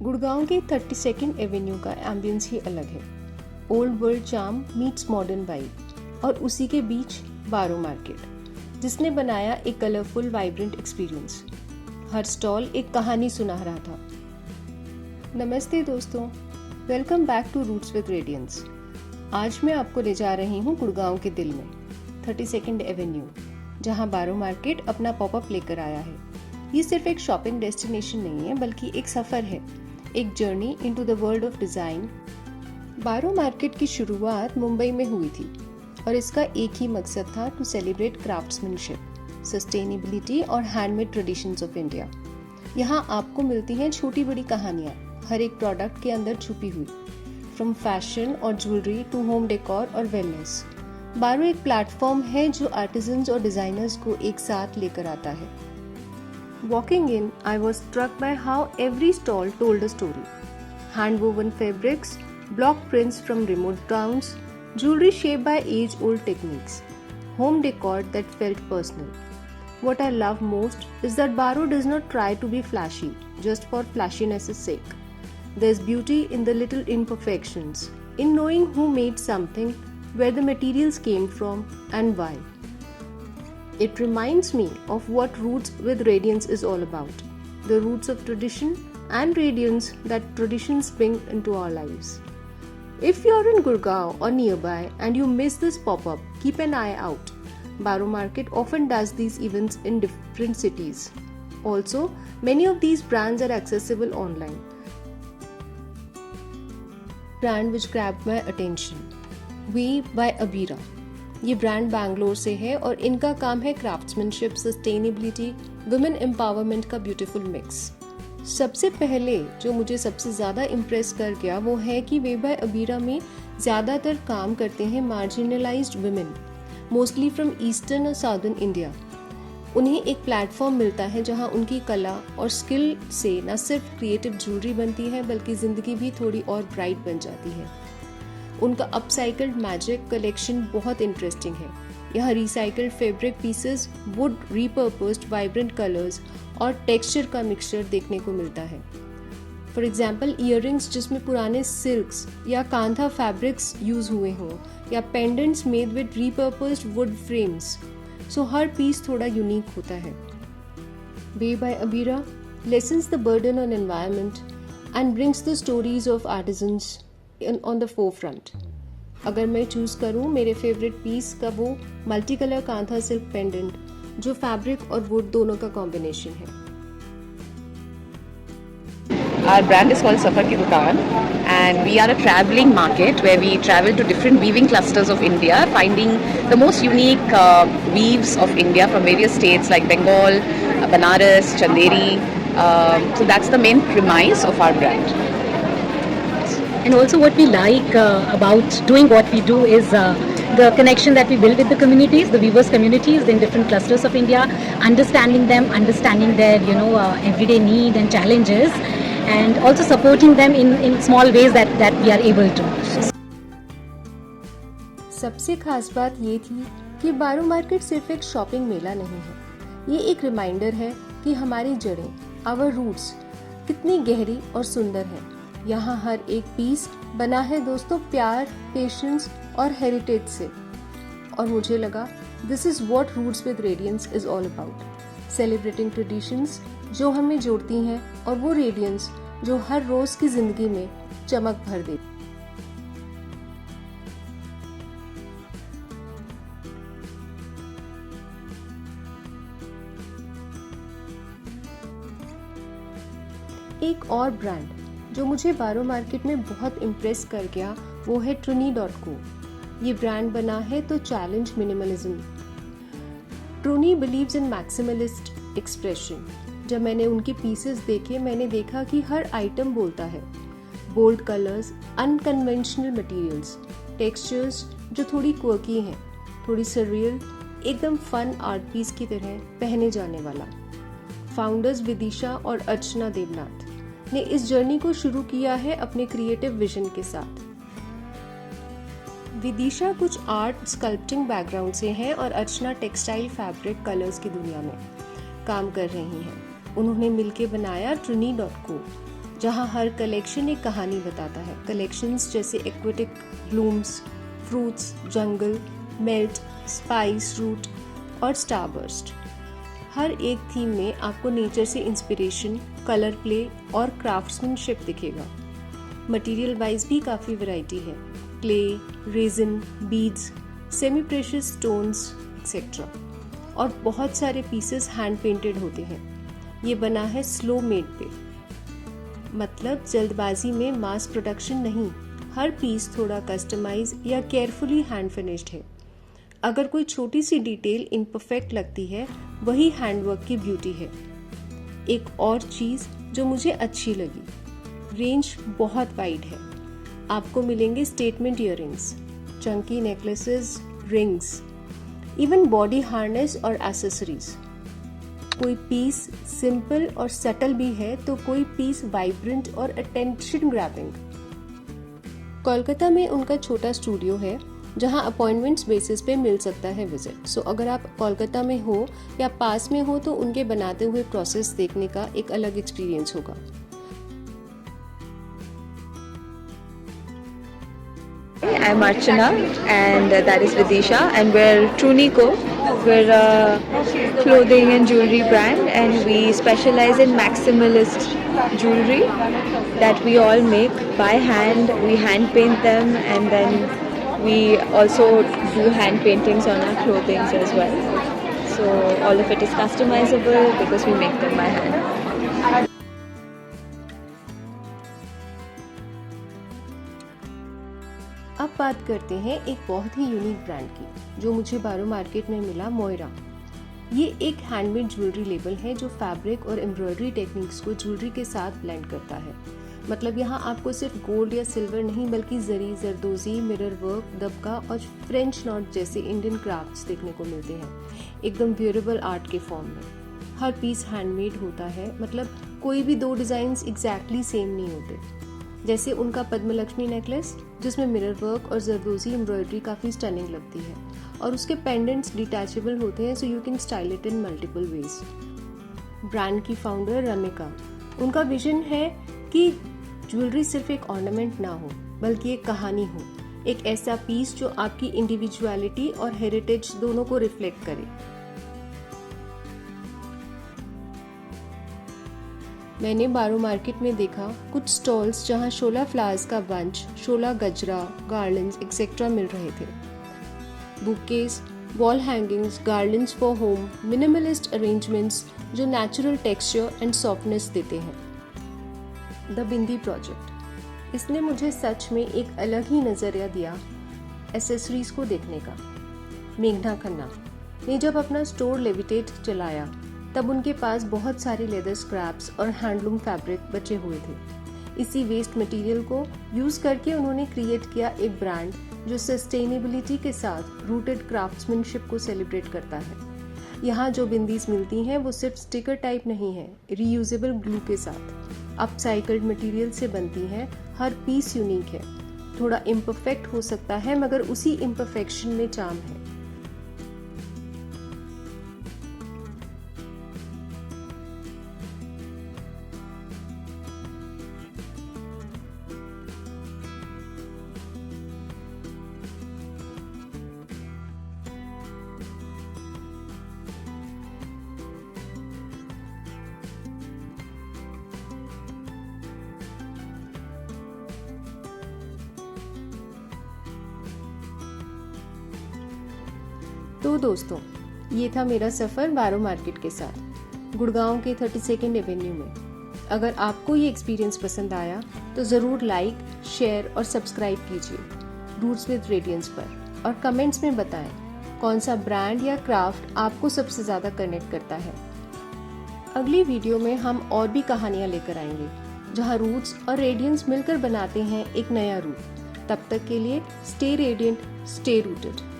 गुड़गांव के 32nd Avenue का ambience ही अलग है। Old world charm meets modern vibe और उसी के बीच बारो मार्केट, जिसने बनाया एक कलरफुल वाइब्रेंट एक्सपीरियंस। हर स्टॉल एक कहानी सुना रहा था। नमस्ते दोस्तों, welcome back to roots with radiance. आज मैं आपको ले जा रही हूँ गुड़गांव के दिल में 32nd एवेन्यू, जहाँ बारो मार्केट अपना पॉपअप लेकर आया है। ये सिर्फ एक शॉपिंग डेस्टिनेशन नहीं है, बल्कि एक सफ़र है, एक journey into the world of design. बारो मार्केट की शुरुआत मुंबई में हुई थी और इसका एक ही मकसद था, टू सेलिब्रेट क्राफ्ट्समैनशिप, सस्टेनेबिलिटी और हैंडमेड ट्रेडिशंस ऑफ इंडिया। यहाँ आपको मिलती हैं छोटी बड़ी कहानियाँ, हर एक प्रोडक्ट के अंदर छुपी हुई, फ्रॉम फैशन और ज्वेलरी टू होम डेकोर और वेलनेस। बारो एक प्लेटफॉर्म है जो आर्टिजन्स और डिज़ाइनर्स को एक साथ लेकर आता है। Walking in, I was struck by how every stall told a story. Hand-woven fabrics, block prints from remote towns, jewelry shaped by age-old techniques, home decor that felt personal. What I love most is that Baru does not try to be flashy just for flashiness' sake. There's beauty in the little imperfections, in knowing who made something, where the materials came from, and why. It reminds me of what Roots with Radiance is all about. The roots of tradition and radiance that traditions bring into our lives. If you're in Gurgaon or nearby and you miss this pop-up, keep an eye out. Baru Market often does these events in different cities. Also, many of these brands are accessible online. Brand which grabbed my attention. Weave by Abira. ये brand Bangalore से है और इनका काम है craftsmanship, sustainability, women empowerment का beautiful mix. सबसे पहले जो मुझे सबसे ज़्यादा इम्प्रेस कर गया वो है कि वे बाय अबीरा में ज़्यादातर काम करते हैं marginalised women, mostly from eastern और साउदर्न इंडिया। उन्हें एक प्लेटफॉर्म मिलता है जहां उनकी कला और स्किल से न सिर्फ क्रिएटिव ज्वेलरी बनती है, बल्कि ज़िंदगी भी थोड़ी और ब्राइट बन जाती है। उनका अपसाइकल्ड मैजिक कलेक्शन बहुत इंटरेस्टिंग है। यहाँ recycled fabric pieces, would repurposed vibrant colours और टेक्सचर का मिक्सचर देखने को मिलता है। फॉर एग्जाम्पल ईयररिंग्स जिसमें पुराने सिल्क्स या कांथा फैब्रिक्स यूज हुए हों, या pendants made with repurposed wood frames. So हर पीस थोड़ा यूनिक होता है। We buy Abira lessens the burden on environment and brings the stories of artisans on the forefront. अगर मैं चूज करूं मेरे फेवरेट पीस का, वो multi colour kantha silk pendant जो फैब्रिक और वुड दोनों का कॉम्बिनेशन है। Our brand is called Safar Ki Dukaan, and we are a traveling market where we travel to different weaving clusters of India, finding the most unique weaves of India from various states like Bengal, Banaras, Chanderi. So that's the main premise of our brand. And also what we like about doing what we do is the connection that we build with the communities, the weavers communities in different clusters of India, understanding them, understanding their everyday need and challenges, and also supporting them in small ways that we are able to. सबसे खास बात ये थी कि बारो market सिर्फ एक shopping मेला नहीं है, ये एक रिमाइंडर है कि हमारी जड़ें, आवर रूट्स कितनी गहरी और सुंदर है। यहाँ हर एक पीस बना है दोस्तों प्यार, पेशेंस और हेरिटेज से। और मुझे लगा this is what roots with radiance is all about, celebrating traditions जो हमें जोड़ती हैं और वो रेडियंस जो हर रोज़ की ज़िंदगी में चमक भर देती। एक और ब्रांड जो मुझे बारो मार्केट में बहुत इम्प्रेस कर गया वो है Truni.co। ये ब्रांड बना है तो चैलेंज मिनिमलिज्म। ट्रूनी बिलीव्स इन मैक्सिमलिस्ट एक्सप्रेशन। जब मैंने उनके पीसेस देखे, मैंने देखा कि हर आइटम बोलता है। Bold colours, unconventional materials, textures जो थोड़ी क्वर्की हैं, थोड़ी सररियल, एकदम फन आर्ट पीस की तरह पहने जाने वाला। फाउंडर्स विदिशा और अर्चना देवनाथ ने इस जर्नी को शुरू किया है अपने क्रिएटिव विजन के साथ। विदिशा कुछ आर्ट स्कल्पटिंग बैकग्राउंड से हैं और अर्चना टेक्सटाइल फैब्रिक कलर्स की दुनिया में काम कर रही हैं। उन्होंने मिलकर बनाया Truni.co, जहां हर कलेक्शन एक कहानी बताता है। कलेक्शंस जैसे एक्वेटिक ब्लूम्स, फ्रूट्स, जंगल, मेल्ट, स्पाइस रूट और स्टारबर्स्ट। हर एक थीम में आपको नेचर से इंस्पिरेशन, कलर प्ले और क्राफ्ट्समैनशिप दिखेगा। मटेरियल वाइज भी काफ़ी वैरायटी है, clay, resin, beads, semi precious stones etcetera, और बहुत सारे पीसेस हैंड पेंटेड होते हैं। ये बना है स्लो मेड पे, मतलब जल्दबाजी में मास प्रोडक्शन नहीं। हर पीस थोड़ा कस्टमाइज या केयरफुली हैंड फिनिश्ड है। अगर कोई छोटी सी डिटेल इम्परफेक्ट लगती है, वही हैंडवर्क की ब्यूटी है। एक और चीज़ जो मुझे अच्छी लगी, रेंज बहुत वाइड है। आपको मिलेंगे statement earrings, Chunky necklaces, rings, even body harness और एसेसरीज। कोई पीस सिंपल और सटल भी है तो कोई पीस वाइब्रेंट और अटेंशन ग्रैबिंग। कोलकाता में उनका छोटा स्टूडियो है जहां अपॉइंटमेंट्स बेसिस पे मिल सकता है विजिट। सो अगर आप कोलकाता में हो या पास में हो तो उनके बनाते हुए प्रोसेस देखने का एक अलग एक्सपीरियंस होगा। I'm Archana and that is Vidisha, and we're Trunico. We're a clothing and jewelry brand, and we specialize in maximalist jewelry that we all make by hand. We hand paint them, and then we also do hand paintings on our clothing as well. So all of it is customizable because we make them by hand. अब बात करते हैं एक बहुत ही unique brand की जो मुझे बारो मार्केट में मिला, मोयरा। ये एक हैंडमेड ज्वेलरी लेबल है जो फैब्रिक और एम्ब्रॉयडरी टेक्निक्स को ज्वेलरी के साथ ब्लेंड करता है। मतलब यहाँ आपको सिर्फ गोल्ड या सिल्वर नहीं बल्कि जरी, जरदोजी, मिरर वर्क, दबका और फ्रेंच नॉट जैसे इंडियन क्राफ्ट्स देखने को मिलते हैं, एकदम ड्यूरेबल आर्ट के फॉर्म में। हर पीस हैंडमेड होता है, मतलब कोई भी दो डिज़ाइंस एग्जैक्टली सेम नहीं होते। जैसे उनका पद्मलक्ष्मी नेकलेस जिसमें मिरर वर्क और जरदोजी एम्ब्रॉयडरी काफ़ी स्टनिंग लगती है, और उसके पेंडेंट्स डिटैचेबल होते हैं, so you can style it in multiple ways. Brand की फाउंडर रमिका, उनका विजन है कि ज्वेलरी सिर्फ एक ऑर्नामेंट ना हो बल्कि एक कहानी हो, एक ऐसा पीस जो आपकी इंडिविजुअलिटी और हेरिटेज दोनों को रिफ्लेक्ट करे। मैंने बारो मार्केट में देखा कुछ स्टॉल्स जहां शोला फ्लावर्स का बंच, शोला गजरा, गार्लैंड्स एक्सेट्रा मिल रहे थे। Bouquets, wall hangings, garlands for home, minimalist arrangements जो नेचुरल टेक्सचर एंड सॉफ्टनेस देते हैं। द बिंदी प्रोजेक्ट, इसने मुझे सच में एक अलग ही नज़रिया दिया एसेसरीज को देखने का। मेघना खन्ना ने जब अपना स्टोर लेविटेट चलाया तब उनके पास बहुत सारे लेदर स्क्रैप्स और हैंडलूम फैब्रिक बचे हुए थे। इसी वेस्ट मटेरियल को यूज़ करके उन्होंने क्रिएट किया एक ब्रांड जो सस्टेनेबिलिटी के साथ रूटेड क्राफ्ट्समैनशिप को सेलिब्रेट करता है। यहाँ जो बिंदीज मिलती हैं वो सिर्फ स्टिकर टाइप नहीं है, रीयूजेबल ग्लू के साथ अपसाइकल्ड मटेरियल से बनती हैं। हर पीस यूनिक है, थोड़ा इम्परफेक्ट हो सकता है मगर उसी इम्परफेक्शन में चार्म है। तो दोस्तों, ये था मेरा सफ़र बारो मार्केट के साथ गुड़गांव के 32nd एवेन्यू में। अगर आपको ये एक्सपीरियंस पसंद आया तो ज़रूर लाइक, शेयर और सब्सक्राइब कीजिए रूट्स विद रेडियंस पर, और कमेंट्स में बताएं कौन सा ब्रांड या क्राफ्ट आपको सबसे ज़्यादा कनेक्ट करता है। अगली वीडियो में हम और भी कहानियाँ लेकर आएंगे जहाँ रूट्स और रेडियंस मिलकर बनाते हैं एक नया रूप। तब तक के लिए स्टे रेडियंट, स्टे रूटेड।